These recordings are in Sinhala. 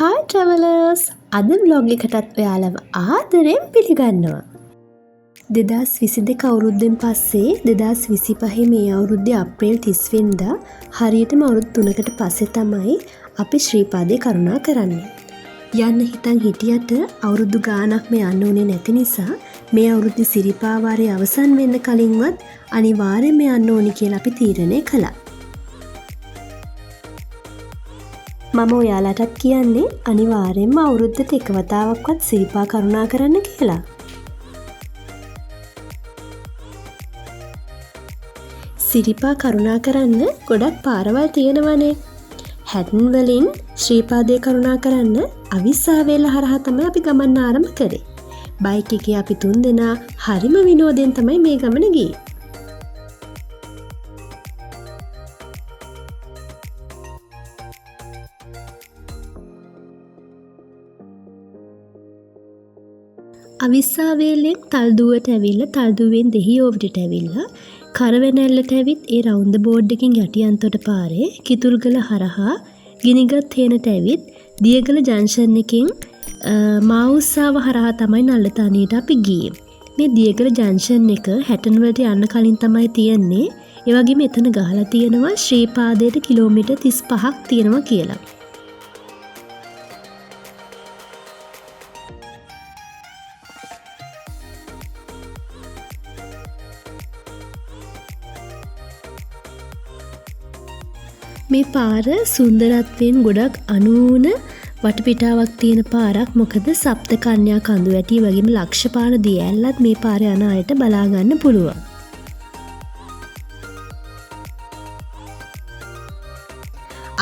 Hi travelers! අද vlog එකටත් ඔයාලව ආදරෙන් පිළිගන්නවා. 2022 අවුරුද්දෙන් පස්සේ 2025 මේ අවුරුද්දේ අප්‍රේල් 30 වෙනිදා හරියටම අවුරුදු 3කට පස්සේ තමයි අපි ශ්‍රීපාදේ කරුණා කරන්නේ. යන්න හිතන් හිටියට අවුරුදු ගාණක් මේ යන්න උනේ නැති නිසා මේ අවුරුද්දේ සිරිපා වාරය අවසන් වෙන්න කලින්වත් අනිවාර්යයෙන්ම යන්න ඕනි කියලා අපි තීරණය කළා. මම ඔයාලටත් කියන්නේ අනිවාර්යෙන්ම අවුරුද්දට එක වතාවක්වත් සිරිපා කරුණා කරන්න කියලා. සිරිපා කරුණා කරන්න ගොඩක් පාරවල් තියෙනවනේ. හැටන් වලින් ශ්‍රීපාදේ කරුණා කරන්න අවිස්සාවේල හරහා තමයි අපි ගමන් ආරම්භ කරේ. බයික් එකේ අපි 3 දෙනා හරිම විනෝදයෙන් තමයි මේ ගමන ගියේ. අවිස්සාවේලෙන් තල්දුවට ඇවිල්ලා තල්දුවෙන් දෙහිඔව්වට ඇවිල්ලා කරවැනැල්ලට ඇවිත් ඒ රවුන්ඩ් බෝඩ් එකකින් යටියන්තොට පාරේ කිතුල්ගල හරහා ගිනිගත් හේනට ඇවිත් දියගල ජංක්ෂන් එකකින් මාඋස්සාව හරහා තමයි නල්ලතනියට අපි ගියේ. මේ දියගල ජංක්ෂන් එක හැටන් වලට යන්න කලින් තමයි තියෙන්නේ. ඒ වගේම එතන ගහලා තියෙනවා ශ්‍රීපාදයට කිලෝමීටර් 35ක් තියෙනවා කියලා. මේ පාර සුන්දරත්වයෙන් ගොඩක් අනූන වටපිටාවක් තියෙන පාරක්. මොකද සප්ත කන්‍යා කඳු වැටි වගේම ලක්ෂපාන දිය ඇල්ලත් මේ පාරේ යන අයට බලා ගන්න පුළුවන්.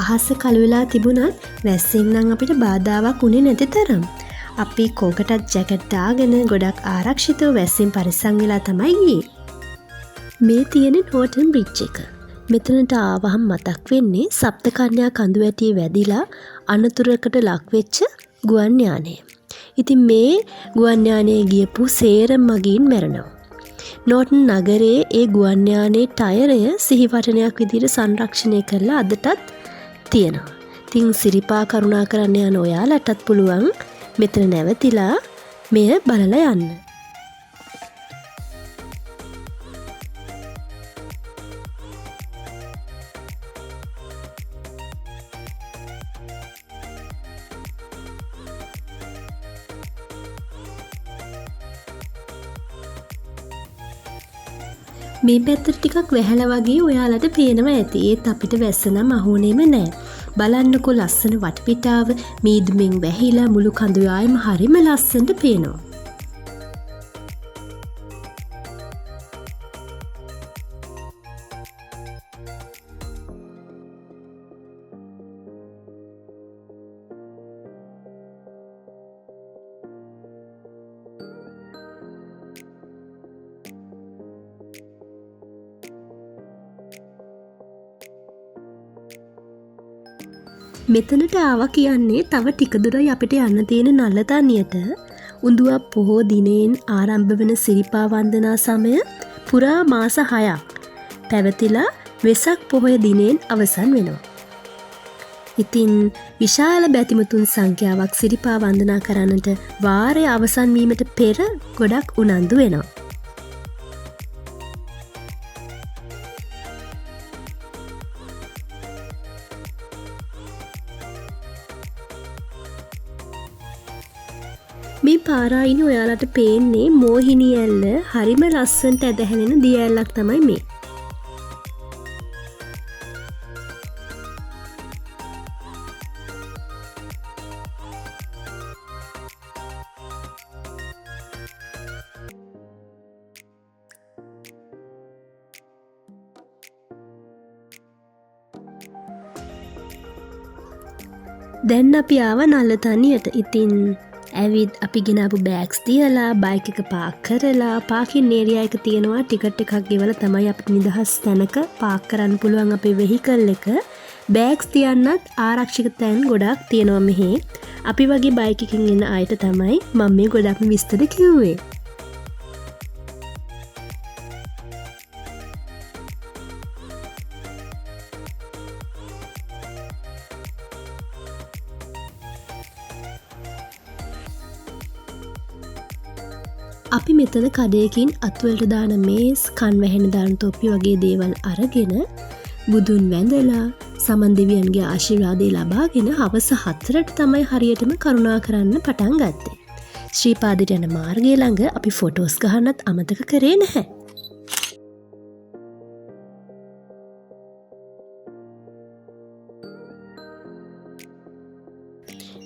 අහස කළු වෙලා තිබුණත් වැස්සෙන් නම් අපිට බාධාවක් උනේ නැති තරම්. අපි කෝකටත් ජැකට් දාගෙන ගොඩක් ආරක්ෂිතව වැස්සෙන් පරිස්සම් වෙලා තමයි ගියේ. මේ තියෙන නෝටන් බ්‍රිජ් එක. මෙතනට ආවහම මතක් වෙන්නේ සප්ත කන්‍යා කඳු වැටියේ වැදිලා අනතුරකට ලක්වෙච්ච ගුවන් යානය. ඉතින් මේ ගුවන් යානයේ ගියපු සේරම මගීන් මැරෙනවා. නෝටන් නගරයේ ඒ ගුවන් යානයේ ටයරය සිහිවටනයක් විදිහට සංරක්ෂණය කරලා අදටත් තියෙනවා. ඉතින් සිරිපා කරුණා කරන්න යන ඔයාලටත් පුළුවන් මෙතන නැවතිලා මෙය බලලා යන්න. මේ පැත්තට ටිකක් වැහැලා වගේ ඔයාලට පේනවා ඇති. ඒත් අපිට වැස්ස නම් අහුනේම නෑ. බලන්නකෝ ලස්සන වටපිටාව මීදුමෙන් වැහිලා මුළු කඳුයායම හරිම ලස්සනට පේනවා. මෙතනට ආවා කියන්නේ තව ටික දුරයි අපිට යන්න තියෙන නල්ලතනියට. උඳුවප් පොහෝ දිනෙන් ආරම්භ වෙන සිරිපා වන්දනා සමය පුරා මාස 6ක් පැවතිලා වෙසක් පොහොය දිනෙන් අවසන් වෙනවා. ඉතින් විශාල බැතිමතුන් සංඛ්‍යාවක් සිරිපා වන්දනා කරන්නට වාරය අවසන් වීමට පෙර ගොඩක් උනන්දු වෙනවා. මේ පාරායින ඔයාලට පේන්නේ මෝහිනී ඇල්ල හරිම ලස්සනට ඇදහැලෙන දිය ඇල්ලක් තමයි මේ. දැන් අපි ආව නල්ලතනියට. ඉතින් ඇවිත් අපි ගෙනාපු බෑග්ස් තියලා බයික් එක පාක් කරලා පාකින් ඒරියා එක තියෙනවා. ටිකට් එකක් ගෙවලා තමයි අපිට නිදහස් තැනක පාක් කරන්න පුළුවන් අපේ වෙහිකල් එක. බෑග්ස් තියන්නත් ආරක්ෂිත තැන් ගොඩක් තියෙනවා මෙහි. අපි වගේ බයික් එකකින් එන අයට තමයි මම මේ ගොඩක්ම විස්තර කිව්වේ. අපි මෙතන කඩයකින් අත්වලට දාන මේස් කන් වැහෙන දාන තොප්පි වගේ දේවල් අරගෙන බුදුන් වැඳලා සමන් දෙවියන්ගේ ආශිර්වාදය ලබාගෙන හවස 4ට තමයි හරියටම කරුණා කරන්න පටන් ගත්තේ. ශ්‍රීපාදයට යන මාර්ගය ළඟ අපි ෆොටෝස් ගහන්නත් අමතක කරේ නැහැ.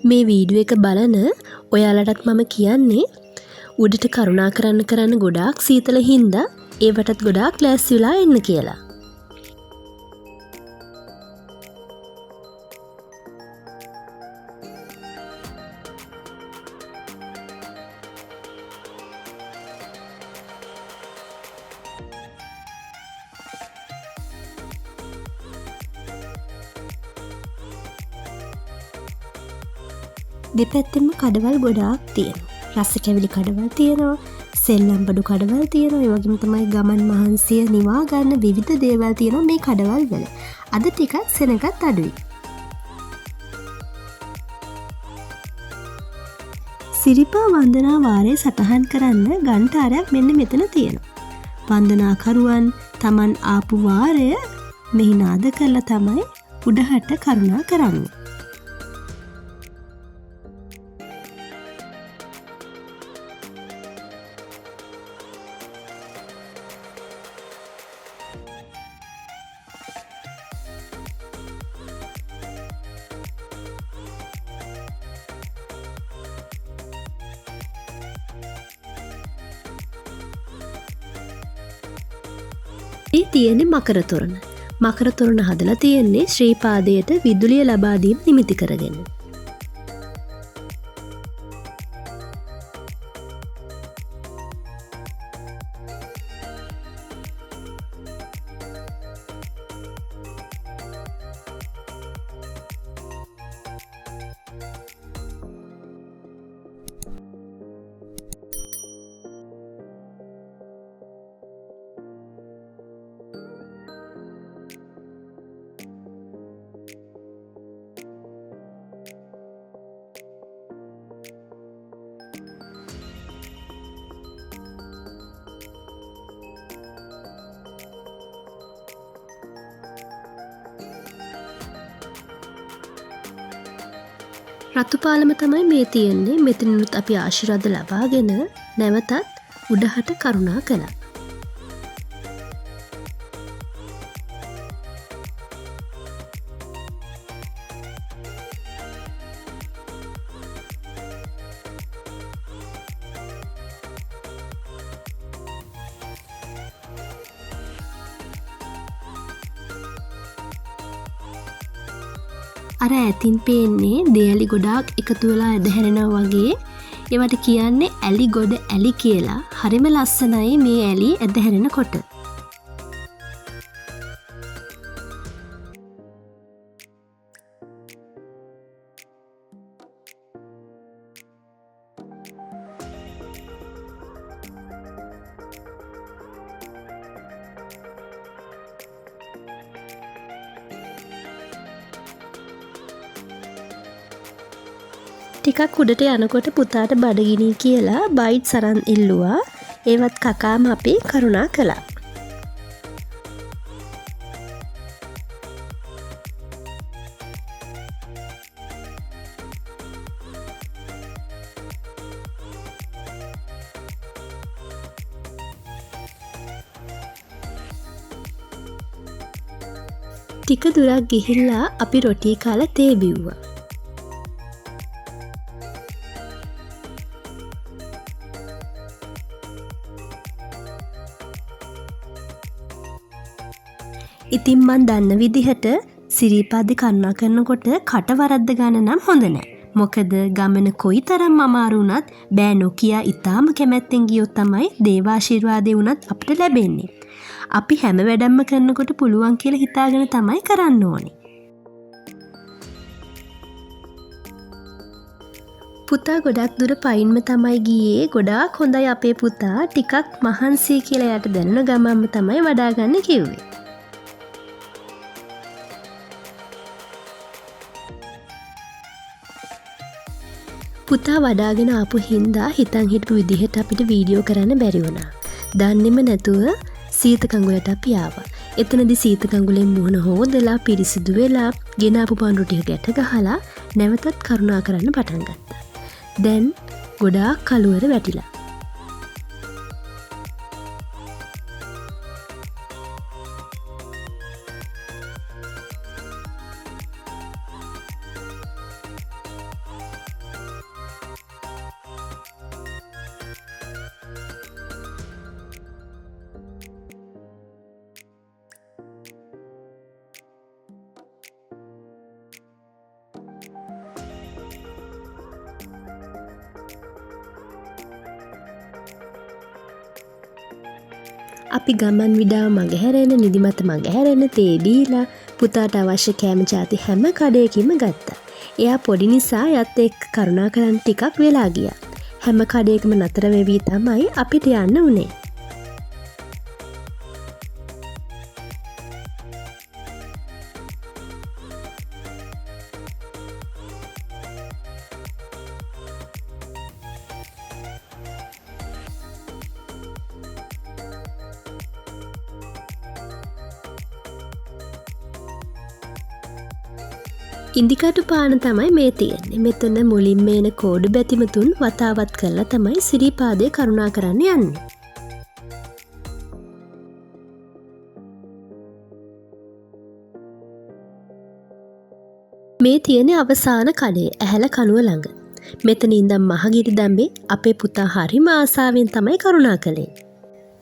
මේ වීඩියෝ එක බලන ඔයාලටත් මම කියන්නේ උඩට කරුණා කරන්න ගොඩාක් සීතල හින්දා ඒවටත් ගොඩාක් ලෑස්ති වෙලා එන්න කියලා. දෙපැත්තෙම කඩවල් ගොඩාක් තියෙනවා. රස කැවිලි කඩවල් තියෙනවා, සෙල්ලම් බඩු කඩවල් තියෙනවා, ඒ වගේම තමයි ගමන් මහන්සිය නිවා ගන්න විවිධ දේවල් තියෙනවා මේ කඩවල් වල. අද ටිකක් සෙනගත් අඩුයි. සිරිපා වන්දනා වාරයේ සටහන් කරන්න ගන්ටාරයක් මෙන්න මෙතන තියෙනවා. වන්දනාකරුවන් Taman ආපු වාරය මෙහි නාද කරලා තමයි උඩහට කරුණා කරන්නේ. මේ තියෙන්නේ මකර තොරණ. මකර තොරණ හදලා තියෙන්නේ ශ්‍රීපාදයට විදුලිය ලබා දීම නිමිති කරගෙන. රතු පාලම තමයි මේ තියෙන්නේ. මෙතනිනුත් අපි ආශිර්වාද ලබාගෙන නැවතත් උඩහට කරුණා කළා. අර ඇතින් පේන්නේ දේඇලි ගොඩාක් එකතු වෙලා ඇදහැරෙනවා වගේ. ඒවට කියන්නේ ඇලි ගොඩ ඇලි කියලා. හරිම ලස්සනයි මේ ඇලි ඇදහැරෙනකොට. ටිකක් උඩට යනකොට පුතාට බඩගිනි කියලා බයිට් සරන් ඉල්ලුවා. ඒවත් කකාම අපි කරුණා කළා. ටික දුරක් ගිහිල්ලා අපි රොටී කාලා තේ බිව්වා. ඉතින් මන් දන්න විදිහට සිරිපාදේ කරුණා කරනකොට කට වරද්ද ගන්න නම් හොඳ නෑ. මොකද ගමන කොයි තරම් අමාරු වුණත් බෑ නොකියා ඉතාම කැමැත්තෙන් ගියොත් තමයි දේවාශිර්වාදේ වුණත් අපිට ලැබෙන්නේ. අපි හැම වැඩක්ම කරනකොට පුළුවන් කියලා හිතාගෙන තමයි කරන්න ඕනේ. පුතා ගොඩක් දුර පයින්ම තමයි ගියේ. ගොඩාක් හොඳයි අපේ පුතා. ටිකක් මහන්සි කියලා යට දැනුන ගමන්ම තමයි වඩා ගන්න කිව්වේ. පුතා වඩාගෙන ආපු හින්දා හිතන් හිටපු විදිහට අපිට වීඩියෝ කරන්න බැරි වුණා. දන්නේම නැතුව සීත කඟුලට අපි ආවා. එතනදී සීත කඟුලෙන් මුහුණ හොදලා පිරිසිදු වෙලා ගෙන ආපු පාන්ඩු ටික ගැට ගහලා නැවතත් කරුණා කරන්න පටන් ගත්තා. දැන් ගොඩාක් කළුවර වැටිලා. අපි ගමන් විඩාව මගහැරෙන නිදිමත මගහැරෙන තේ බීලා පුතාට අවශ්‍ය කෑම ජාති හැම කඩයකින්ම ගත්තා. එයා පොඩි නිසා යත් එක්ක කරුණා කරන්න ටිකක් වෙලා ගියා. හැම කඩයකම නතර වෙවි තමයි අපිට යන්න උනේ. ඉන්දිකටු පාන තමයි මේ තියෙන්නේ. මෙතන මුලින්ම එන කෝඩු බැතිමතුන් වතාවත් කරලා තමයි සිරිපාදේ කරුණා කරන්න යන්නේ. මේ තියෙන අවසාන කඩේ ඇහැල කනුව ළඟ. මෙතන ඉඳන් මහගිරි දම්බේ අපේ පුතා හරිම ආසාවෙන් තමයි කරුණා කළේ.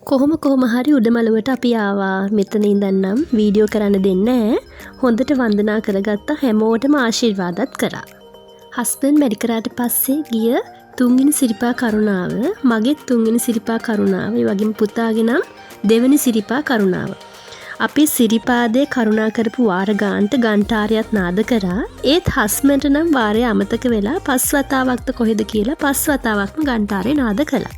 කොහොම හරි උඩමළුවට අපි ආවා. මෙතන ඉඳන් නම් වීඩියෝ කරන්න දෙන්නේ නැහැ. හොඳට වන්දනා කරගත්ත හැමෝටම ආශිර්වාදත් කරා. හස්බන්ඩ් මැරි කරාට පස්සේ ගිය තුන්වෙනි සිරිපා කරුණාව, මගෙත් තුන්වෙනි සිරිපා කරුණාව, ඒ වගේම පුතාගේ නම් දෙවෙනි සිරිපා කරුණාව. අපි සිරිපාදේ කරුණා කරපු වාර ගානට ගන්ටාරයත් නාද කරා. ඒත් හස්බන්ඩ් නම් වාරය අමතක වෙලා පස් වතාවක්ද කොහෙද කියලා පස් වතාවක්ම ගන්ටාරේ නාද කළා.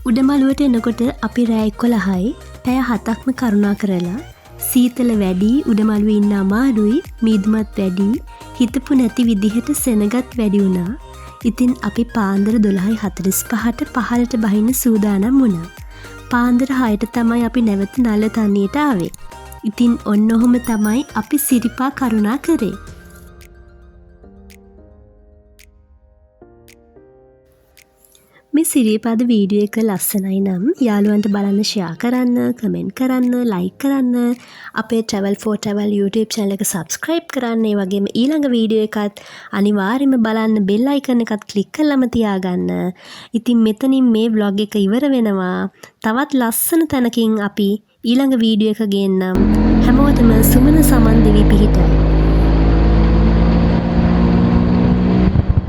උඩමළුවට එනකොට අපි රෑ 11යි පැය 7ක්ම කරුණා කරලා සීතල වැඩි, උඩමළුවේ ඉන්න අමාරුයි, මීදුමත් වැඩි, හිතපු නැති විදිහට සෙනගත් වැඩි වුණා. ඉතින් අපි පාන්දර 12:45ට පහළට බහින්න සූදානම් වුණා. පාන්දර 6ට තමයි අපි නැවත නල තනියට ආවේ. ඉතින් ඔන්න ඔහොම තමයි අපි සිරිපා කරුණා කරේ. මේ සිරිපාද වීඩියෝ එක ලස්සනයි නම් යාළුවන්ට බලන්න ෂෙයා කරන්න, කමෙන්ට් කරන්න, ලයික් කරන්න, අපේ travel for travel YouTube channel එක subscribe කරන්න. ඒ වගේම ඊළඟ වීඩියෝ එකත් අනිවාර්යයෙන්ම බලන්න bell icon එකත් click කරලාම තියාගන්න. ඉතින් මෙතනින් මේ vlog එක ඉවර වෙනවා. තවත් ලස්සන තැනකින් අපි ඊළඟ වීඩියෝ එක ගේන්නම්. හැමෝටම සුමන සමන් දෙවි පිහිටයි.